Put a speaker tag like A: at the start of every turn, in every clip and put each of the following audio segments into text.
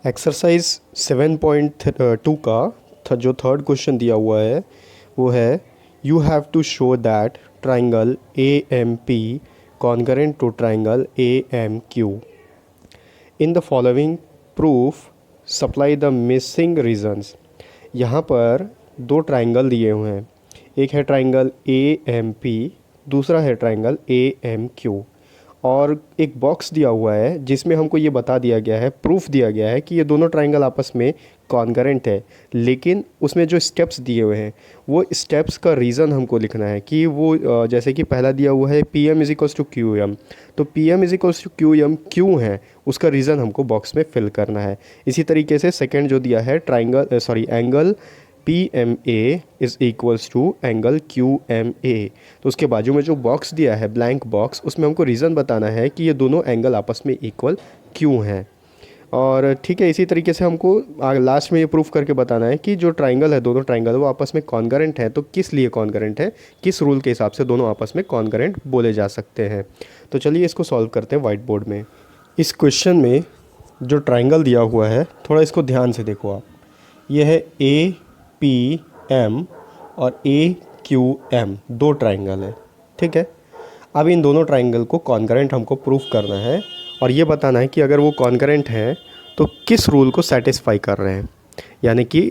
A: Exercise 7.2 का जो third question दिया हुआ है वो है you have to show that triangle A M P concurrent to triangle A M Q in the following proof supply the missing reasons. यहाँ पर दो ट्राइंगल दिए हुए हैं, एक है ट्राइंगल ए एम पी, दूसरा है ट्राइंगल ए एम क्यू, और एक बॉक्स दिया हुआ है जिसमें हमको ये बता दिया गया है, प्रूफ दिया गया है कि ये दोनों ट्राइंगल आपस में कॉन्करेंट है। लेकिन उसमें जो स्टेप्स दिए हुए हैं वो स्टेप्स का रीज़न हमको लिखना है कि वो जैसे कि पहला दिया हुआ है P M is equals to Q M, तो P M is equals to Q M क्यों है उसका रीज़न हमको बॉक्स में फिल करना है। इसी तरीके से सेकेंड जो दिया है angle P M A is equals to angle Q M A, तो उसके बाजू में जो बॉक्स दिया है ब्लैंक बॉक्स, उसमें हमको रीज़न बताना है कि ये दोनों एंगल आपस में इक्वल क्यों हैं। और ठीक है, इसी तरीके से हमको लास्ट में ये प्रूफ करके बताना है कि जो ट्राइंगल है, दोनों ट्राइंगल वो आपस में कॉन्करेंट है, तो किस लिए कॉन्करेंट है, किस रूल के हिसाब से दोनों आपस में कॉन्करेंट बोले जा सकते हैं। तो चलिए इसको सॉल्व करते हैं वाइट बोर्ड में। इस क्वेश्चन में जो ट्राइंगल दिया हुआ है थोड़ा इसको ध्यान से देखो आप, ये है ए पी एम और ए क्यू एम, दो ट्राइंगल है, ठीक है। अब इन दोनों ट्राइंगल को कॉन्करेंट हमको प्रूफ करना है और ये बताना है कि अगर वो कॉन्करेंट हैं तो किस रूल को सेटिस्फाई कर रहे हैं। यानी कि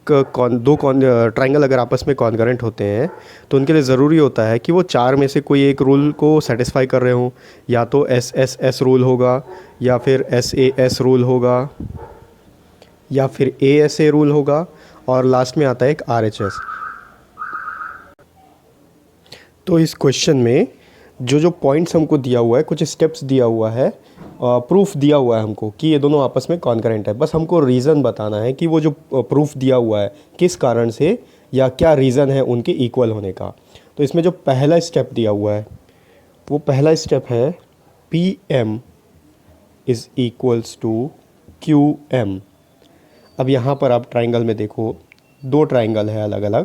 A: दो ट्राइंगल अगर आपस में कॉन्करेंट होते हैं तो उनके लिए ज़रूरी होता है कि वो चार में से कोई एक रूल को सेटिस्फाई कर रहे हों, या तो एस एस एस रूल होगा, या फिर एस ए एस रूल होगा, या फिर ए एस ए रूल होगा, और लास्ट में आता है एक आर एच एस। तो इस क्वेश्चन में जो पॉइंट्स हमको दिया हुआ है, कुछ स्टेप्स दिया हुआ है, प्रूफ दिया हुआ है हमको कि ये दोनों आपस में कॉन्करेंट है। बस हमको रीज़न बताना है कि वो जो प्रूफ दिया हुआ है किस कारण से या क्या रीज़न है उनके इक्वल होने का। तो इसमें जो पहला स्टेप दिया हुआ है वो पहला स्टेप है P M is equals to Q M. अब यहाँ पर आप ट्राइंगल में देखो, दो ट्राइंगल है अलग अलग,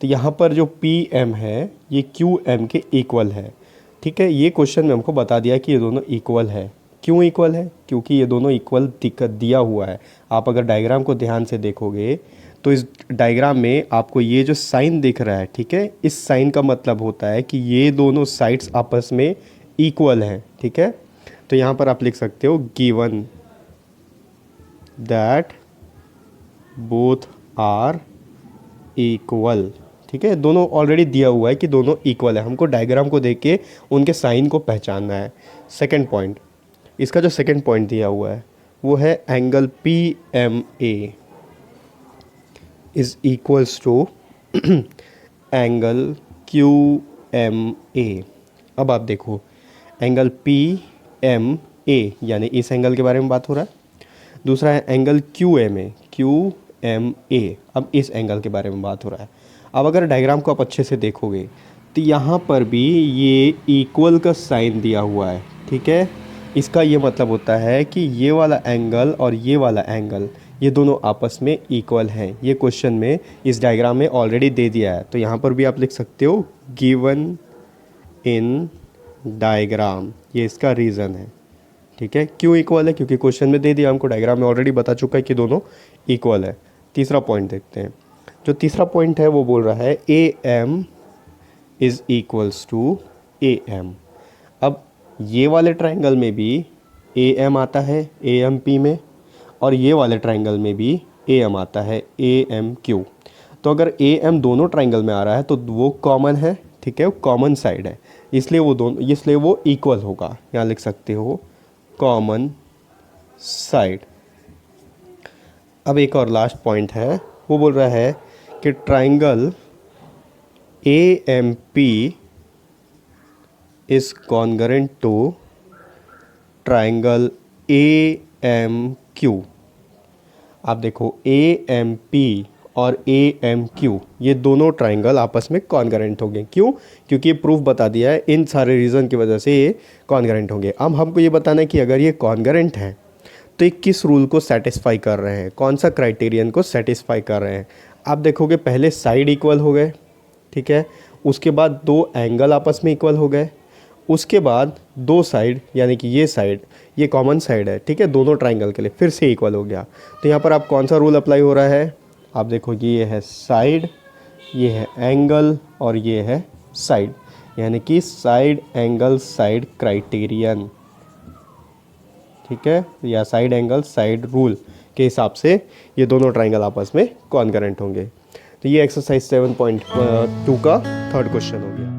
A: तो यहाँ पर जो पी एम है ये क्यू एम के इक्वल है, ठीक है। ये क्वेश्चन में हमको बता दिया कि ये दोनों इक्वल है। क्यों इक्वल है? क्योंकि ये दोनों इक्वल दिया हुआ है। आप अगर डायग्राम को ध्यान से देखोगे तो इस डायग्राम में आपको ये जो साइन दिख रहा है, ठीक है, इस साइन का मतलब होता है कि ये दोनों साइड्स आपस में इक्वल हैं, ठीक है। तो यहाँ पर आप लिख सकते हो given that both are equal, ठीक है। दोनों ऑलरेडी दिया हुआ है कि दोनों इक्वल है, हमको डायग्राम को देख के उनके साइन को पहचानना है। सेकंड पॉइंट, इसका जो सेकंड पॉइंट दिया हुआ है वो है angle P M A is equals to angle Q M A. अब आप देखो एंगल पी एम ए यानी इस एंगल के बारे में बात हो रहा है, दूसरा है angle Q M A, Q M A, अब इस एंगल के बारे में बात हो रहा है। अब अगर डायग्राम को आप अच्छे से देखोगे तो यहाँ पर भी ये इक्वल का साइन दिया हुआ है, ठीक है। इसका ये मतलब होता है कि ये वाला एंगल और ये वाला एंगल ये दोनों आपस में इक्वल हैं। ये क्वेश्चन में इस डायग्राम में ऑलरेडी दे दिया है, तो यहाँ पर भी आप लिख सकते हो गिवन इन डायग्राम, ये इसका रीज़न है, ठीक है। क्यों इक्वल है? क्योंकि क्वेश्चन में दे दिया हमको, डायग्राम में ऑलरेडी बता चुका है कि दोनों इक्वल है। तीसरा पॉइंट देखते हैं। जो तीसरा पॉइंट है वो बोल रहा है A M is equals to A M. अब ये वाले ट्राइंगल में भी ए एम आता है ए एम पी में, और ये वाले ट्राइंगल में भी ए एम आता है ए एम क्यू। तो अगर ए एम दोनों ट्राइंगल में आ रहा है तो वो कॉमन है, ठीक है, वो कॉमन साइड है, इसलिए वो इक्वल होगा। यहाँ लिख सकते हो कॉमन साइड। अब एक और लास्ट पॉइंट है, वो बोल रहा है कि triangle A M P is concurrent to triangle A M Q. आप देखो ए एम पी और ए एम क्यू ये दोनों ट्राइंगल आपस में कॉन्करेंट होंगे। क्यों? क्योंकि ये प्रूफ बता दिया है, इन सारे रीज़न की वजह से ये कॉन्करेंट होंगे। अब हमको ये बताना है कि अगर ये कॉन्करेंट हैं तो ये किस रूल को सेटिस्फाई कर रहे हैं, कौन सा क्राइटेरियन को सेटिस्फाई कर रहे हैं। आप देखोगे पहले साइड इक्वल हो गए, ठीक है, उसके बाद दो एंगल आपस में इक्वल हो गए, उसके बाद दो साइड यानी कि ये साइड ये कॉमन साइड है, ठीक है, दोनों ट्राइंगल के लिए फिर से इक्वल हो गया। तो यहाँ पर आप कौन सा रूल अप्लाई हो रहा है, आप देखो कि ये है साइड, ये है एंगल और ये है साइड, यानी कि साइड एंगल साइड क्राइटेरियन, ठीक है, या साइड एंगल साइड रूल के हिसाब से ये दोनों ट्राइंगल आपस में कॉन्करेंट होंगे। तो ये एक्सरसाइज 7.2 का थर्ड क्वेश्चन हो गया।